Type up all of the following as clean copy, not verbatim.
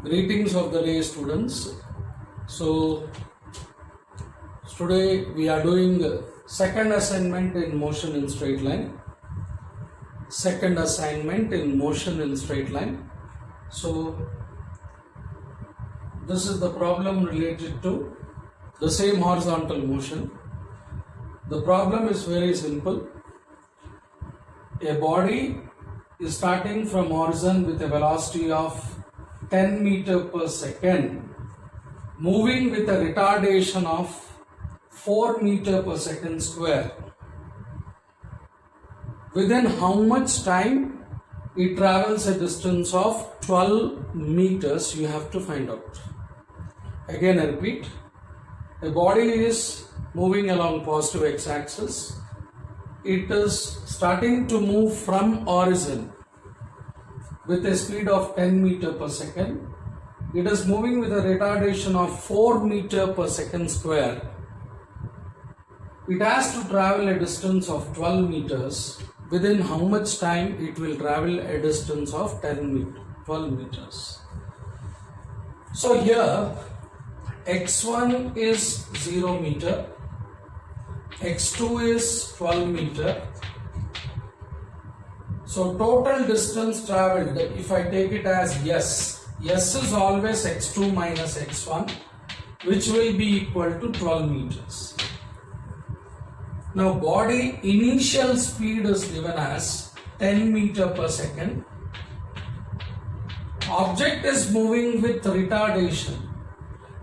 Greetings of the day, students. So today we are doing second assignment in motion in straight line. Second assignment in motion in straight line. So this is the problem related to the same horizontal motion. The problem is very simple. A body is starting from horizon with a velocity of 10 meter per second, moving with a retardation of 4 meter per second square. Within how much time it travels a distance of 12 meters, you have to find out. Again I repeat, a body is moving along positive x-axis. It is starting to move from horizon with a speed of 10 meter per second. It is moving with a retardation of 4 meter per second square. It has to travel a distance of 12 meters. Within how much time it will travel a distance of 12 meters. So here x1 is 0 meter, x2 is 12 meter. So total distance travelled, if I take it as S is always x2 minus x1, which will be equal to 12 meters. Now body initial speed is given as 10 meter per second. Object is moving with retardation.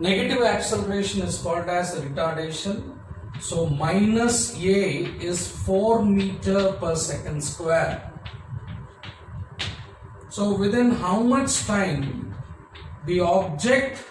Negative acceleration is called as retardation. So minus A is 4 meter per second square. So within how much time the object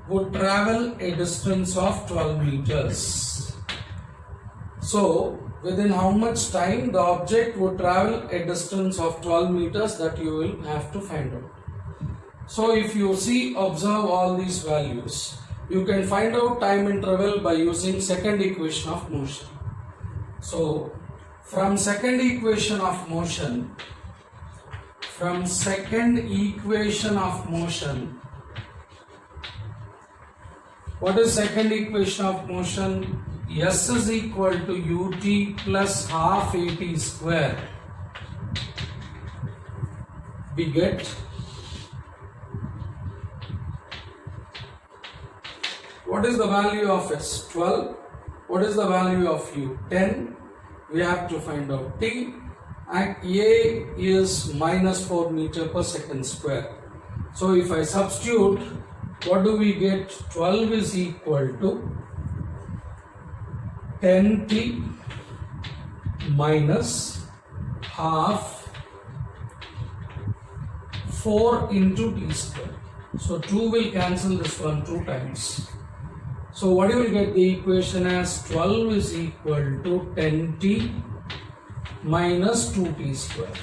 would travel a distance of 12 meters? So within how much time the object would travel a distance of 12 meters, that you will have to find out. So if you observe all these values, you can find out time interval by using second equation of motion. So from second equation of motion, what is second equation of motion? S is equal to ut plus half at square. We get what is the value of S? 12. What is the value of U? 10. We have to find out T. And A is minus 4 meter per second square. So if I substitute, what do we get? 12 is equal to 10t minus half 4 into t square. So 2 will cancel this one 2 times. So what you will get the equation as 12 is equal to 10t minus 2t square.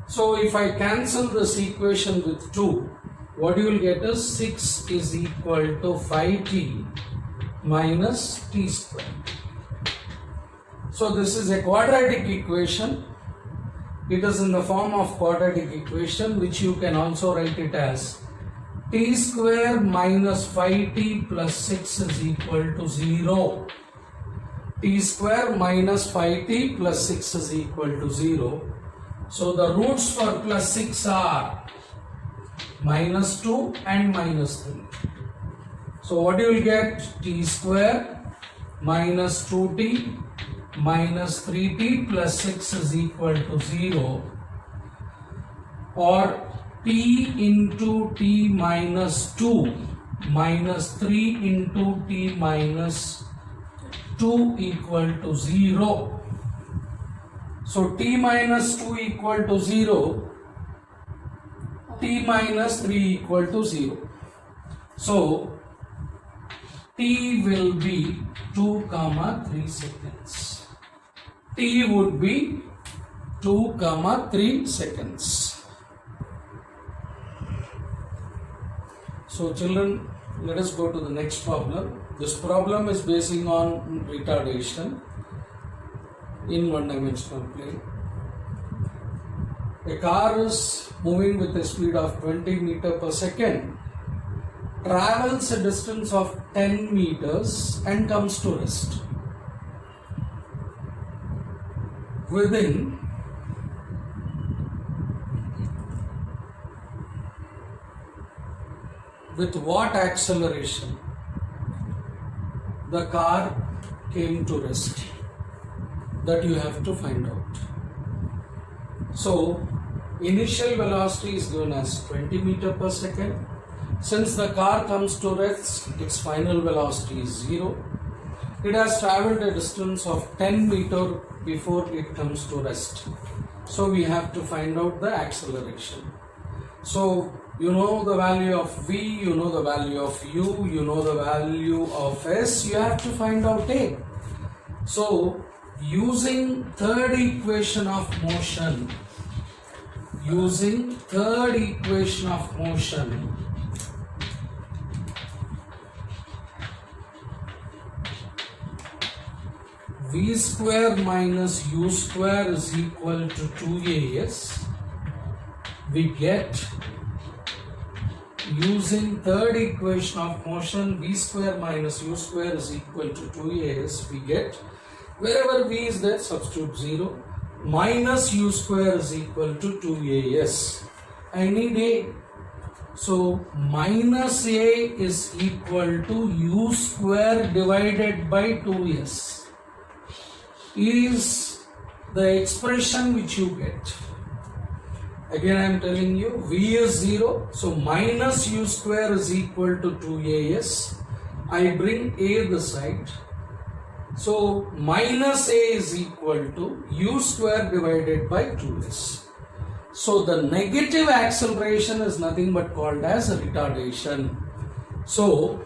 So if I cancel this equation with 2, what you will get is 6 is equal to 5t minus t square. So this is a quadratic equation. It is in the form of quadratic equation, which you can also write it as t square minus 5t plus 6 is equal to 0. T square minus 5t plus 6 is equal to 0. So the roots for plus 6 are minus 2 and minus 3. So what you will get? T square minus 2t minus 3t plus 6 is equal to 0, or t into t minus 2 minus 3 into t minus 2 equal to 0. So t minus 2 equal to 0, t minus 3 equal to 0. So t will be 2, 3 seconds. T would be 2, 3 seconds. So children, let us go to the next problem. This problem is basing on retardation in one-dimensional plane. A car is moving with a speed of 20 meters per second, travels a distance of 10 meters and comes to rest. With what acceleration the car came to rest? That you have to find out. So, initial velocity is given as 20 meters per second. Since the car comes to rest, its final velocity is 0. It has travelled a distance of 10 meters before it comes to rest. So, we have to find out the acceleration. So, you know the value of v, you know the value of u, you know the value of s, you have to find out a. So, using third equation of motion, v square minus u square is equal to 2as, we get, using third equation of motion, v square minus u square is equal to 2as, we get, wherever v is there, substitute 0, minus u square is equal to 2as. I need a. So, minus a is equal to u square divided by 2s is the expression which you get. Again I am telling you, v is 0, so minus u square is equal to 2as. I bring a this side. So, minus a is equal to u square divided by 2s. So, the negative acceleration is nothing but called as retardation. So,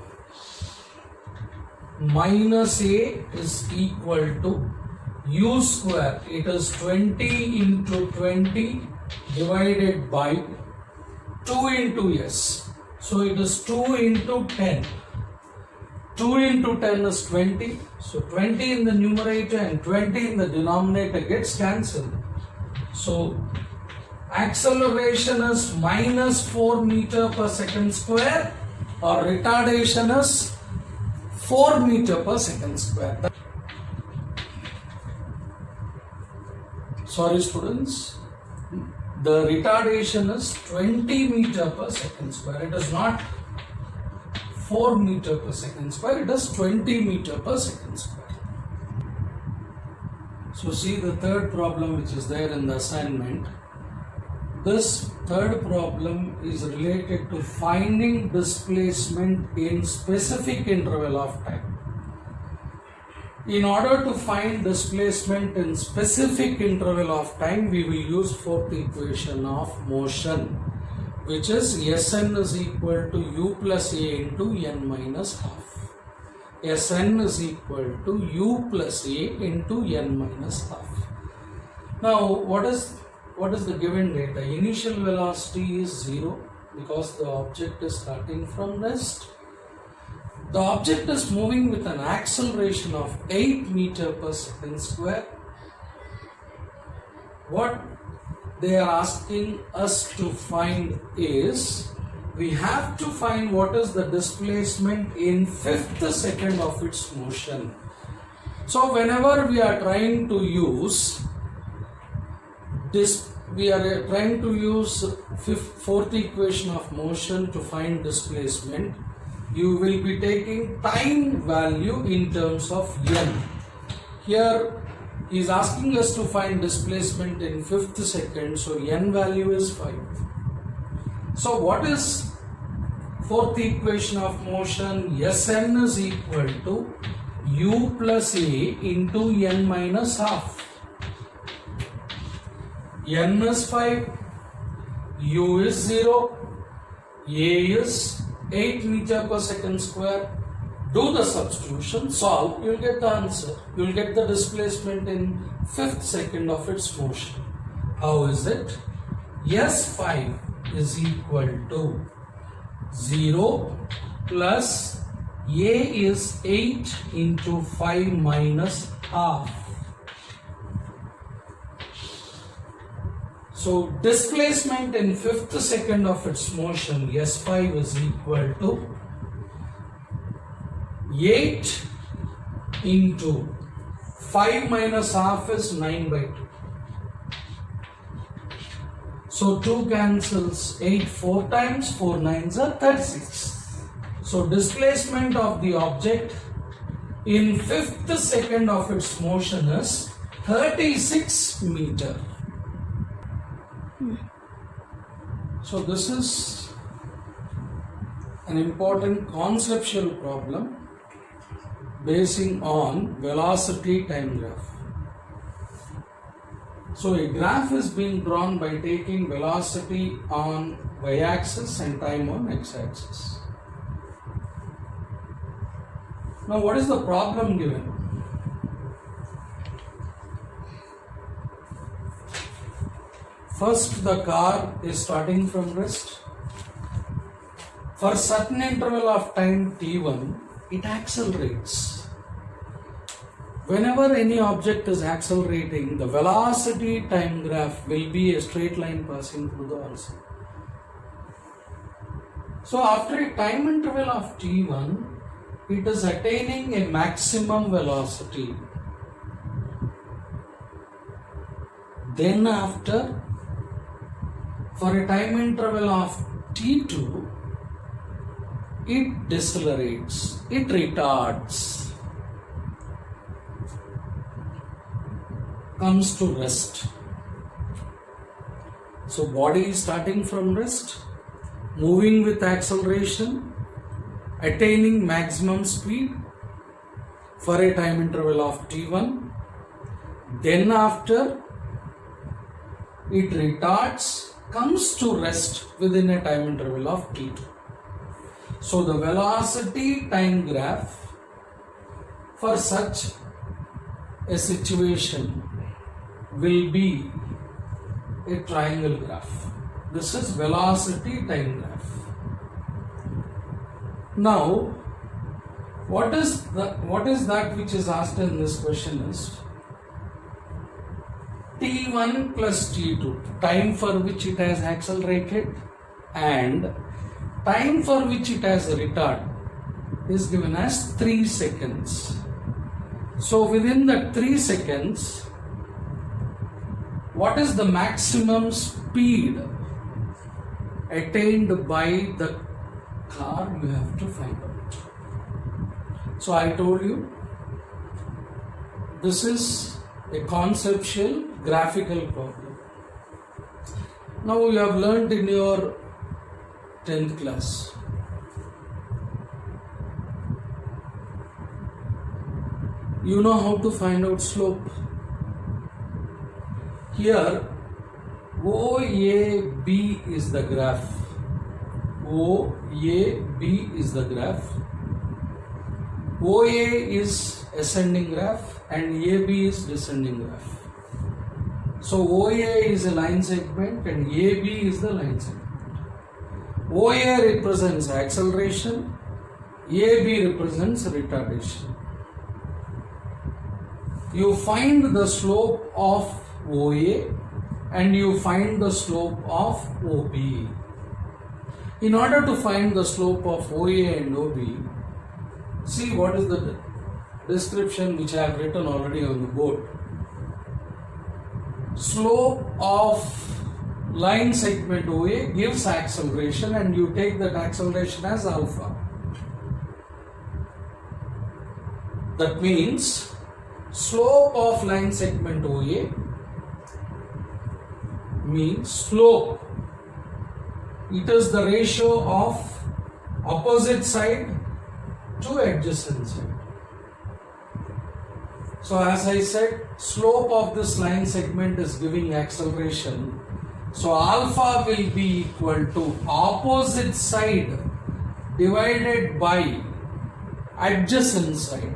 minus a is equal to u square. It is 20 into 20 divided by 2 into s. So, it is 2 into 10. 2 into 10 is 20. So, 20 in the numerator and 20 in the denominator gets cancelled. So, acceleration is minus 4 meters per second square, or retardation is 4 meters per second square. Sorry students, the retardation is 20 meters per second square. It is not 4 meters per second square, it is 20 meters per second square. So see the third problem which is there in the assignment. This third problem is related to finding displacement in specific interval of time. In order to find displacement in specific interval of time, we will use fourth equation of motion, which is Sn is equal to u plus a into n minus half. Sn is equal to u plus a into n minus half. Now, what is the given data? Initial velocity is 0 because the object is starting from rest. The object is moving with an acceleration of 8 meters per second square. What they are asking us to find is, we have to find what is the displacement in 5th second of its motion. So whenever we are trying to use this, we are trying to use fourth equation of motion to find displacement, you will be taking time value in terms of n. Here he is asking us to find displacement in 5th second, so n value is 5. So what is fourth equation of motion? Sn is equal to u plus a into n minus half. N is 5, u is 0, a is 8 meters per second square. Do the substitution, solve, you will get the answer. You will get the displacement in 5th second of its motion. How is it? S5 is equal to 0 plus a is 8 into 5 minus half. So displacement in fifth second of its motion S5 is equal to 8 into 5 minus half is 9 by 2. So 2 cancels 8 4 times, 4 9s are 36. So displacement of the object in fifth second of its motion is 36 meter. So this is an important conceptual problem basing on velocity time graph. So a graph is being drawn by taking velocity on y-axis and time on x-axis. Now what is the problem given? First, the car is starting from rest. For certain interval of time t1, it accelerates. Whenever any object is accelerating, the velocity time graph will be a straight line passing through the horizon. So after a time interval of t1, it is attaining a maximum velocity. Then after, for a time interval of t2, it decelerates, it retards, comes to rest. So body is starting from rest, moving with acceleration, attaining maximum speed for a time interval of t1. Then after, it retards, comes to rest within a time interval of t2. So the velocity time graph for such a situation will be a triangle graph. This is velocity time graph. Now, what is that which is asked in this question is t1 plus t2, time for which it has accelerated and time for which it has retard, is given as 3 seconds. So within that 3 seconds, what is the maximum speed attained by the car? You have to find out. So I told you, this is a conceptual graphical problem. Now you have learnt in your 10th class. You know how to find out slope. Here OAB is the graph. OAB is the graph. OA is ascending graph and AB is descending graph. So OA is a line segment and AB is the line segment. OA represents acceleration, AB represents retardation. You find the slope of OA and you find the slope of OB. In order to find the slope of OA and OB, see what is the description which I have written already on the board. Slope of line segment OA gives acceleration and you take that acceleration as alpha. That means slope of line segment OA means slope. It is the ratio of opposite side to adjacent side. So as I said, slope of this line segment is giving acceleration. So alpha will be equal to opposite side divided by adjacent side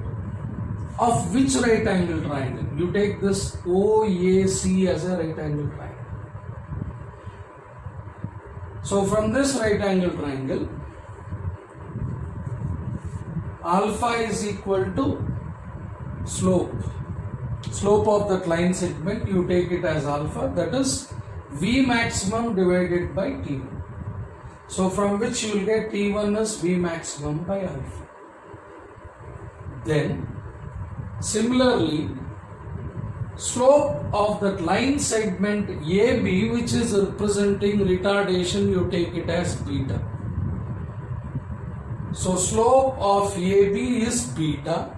of which right angle triangle? You take this OAC as a right angle triangle. So from this right angle triangle, alpha is equal to slope of that line segment. You take it as alpha, that is V maximum divided by T1. So from which you will get T1 is V maximum by alpha. Then similarly, slope of that line segment AB, which is representing retardation, you take it as beta. So slope of AB is beta.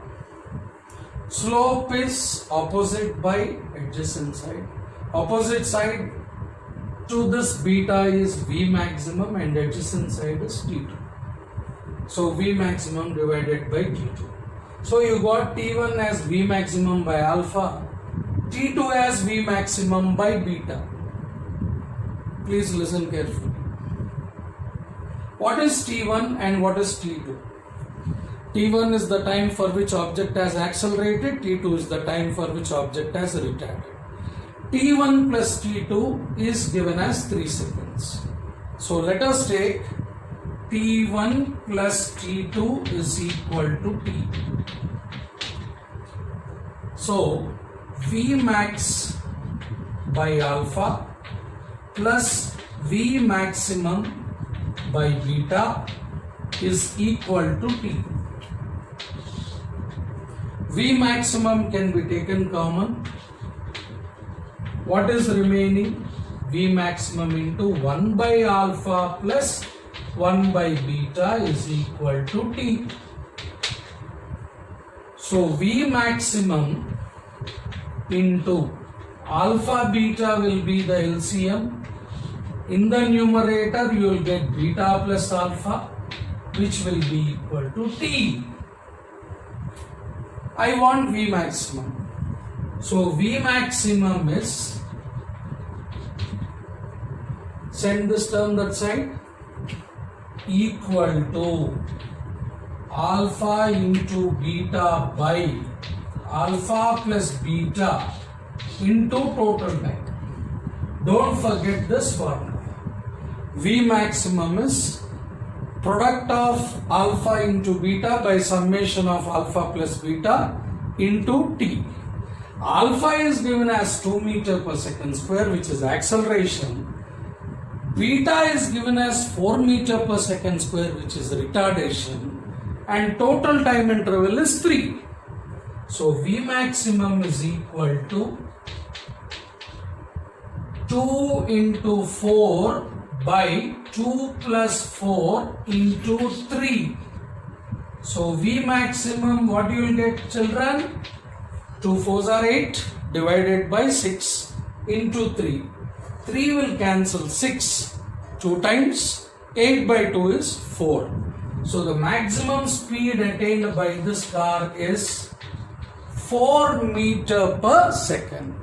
Slope is opposite by adjacent side. Opposite side to this beta is V maximum and adjacent side is T2. So V maximum divided by T2. So you got T1 as V maximum by alpha, T2 as V maximum by beta. Please listen carefully. What is T1 and what is T2? T1 is the time for which object has accelerated, T2 is the time for which object has retarded. T1 plus T2 is given as 3 seconds. So let us take T1 plus T2 is equal to T. So V max by alpha plus V maximum by beta is equal to T. V maximum can be taken common. What is remaining? V maximum into 1 by alpha plus 1 by beta is equal to T. So V maximum into alpha beta will be the LCM. In the numerator you will get beta plus alpha, which will be equal to T. I want V maximum. So V maximum is, send this term that side, equal to alpha into beta by alpha plus beta into total time. Don't forget this formula. V maximum is product of alpha into beta by summation of alpha plus beta into T. Alpha is given as 2 meter per second square, which is acceleration. Beta is given as 4 meter per second square, which is retardation. And total time interval is 3. So V maximum is equal to 2 into 4 by 2 plus 4 into 3. So V maximum, what you will get, children? 2 4s are 8 divided by 6 into 3. 3 will cancel 6 2 times, 8 by 2 is 4. So the maximum speed attained by this car is 4 meter per second.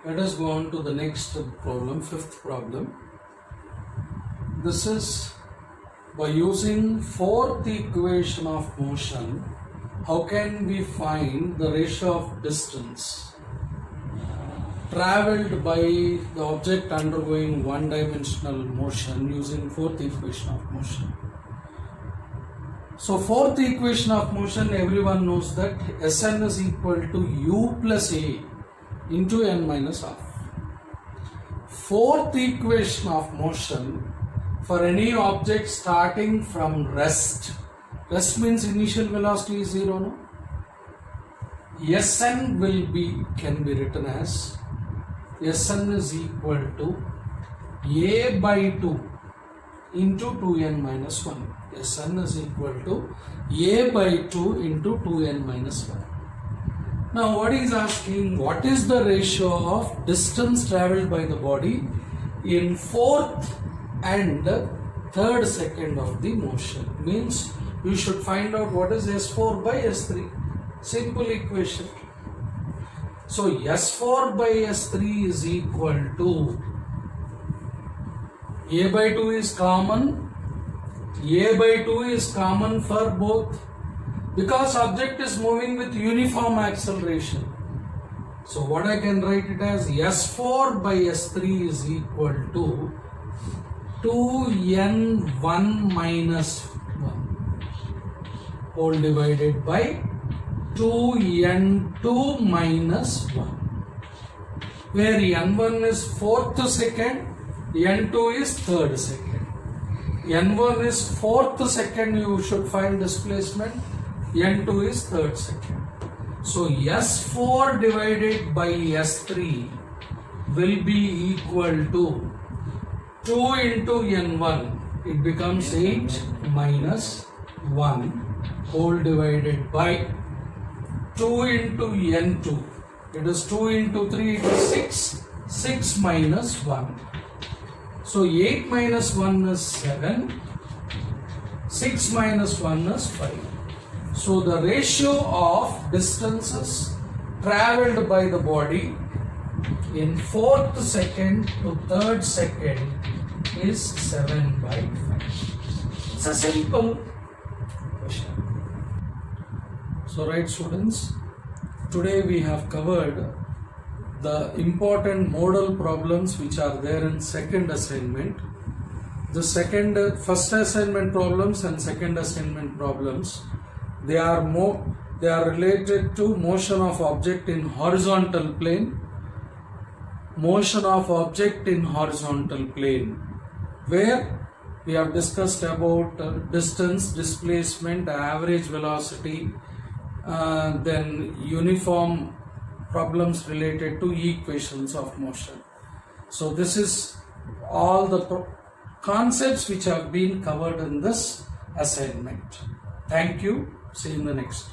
Let us go on to the next problem, fifth problem. This is by using fourth equation of motion. How can we find the ratio of distance traveled by the object undergoing one-dimensional motion using fourth equation of motion? So fourth equation of motion, everyone knows that Sn is equal to u plus a into n minus half. Fourth equation of motion for any object starting from rest. Rest means initial velocity is 0, no? Sn can be written as Sn is equal to a by 2 into 2n minus 1. Sn is equal to a by 2 into 2n minus 1. Now what he is asking, what is the ratio of distance travelled by the body in fourth and third second of the motion? Means you should find out what is S4 by S3. Simple equation. So S4 by S3 is equal to a by 2 is common. A by 2 is common for both because object is moving with uniform acceleration. So what I can write it as, S4 by S3 is equal to 2n1 minus 1 whole divided by 2n2 minus 1. where n1 is fourth second, n2 is third second. n1 is fourth second, you should find displacement, n2 is third second. So S4 divided by S3 will be equal to 2 into n1, it becomes 8 minus 1 whole divided by 2 into n2, it is 2 into 3, it is 6, 6 minus 1. So 8 minus 1 is 7, 6 minus 1 is 5. So the ratio of distances travelled by the body in fourth second to third second is 7 by 5. It's a simple question. So right students, today we have covered the important modal problems which are there in second assignment. The first assignment problems and second assignment problems, they are related to motion of object in horizontal plane, where we have discussed about distance, displacement, average velocity, then uniform problems related to equations of motion. So this is all the concepts which have been covered in this assignment. Thank you. See you in the next.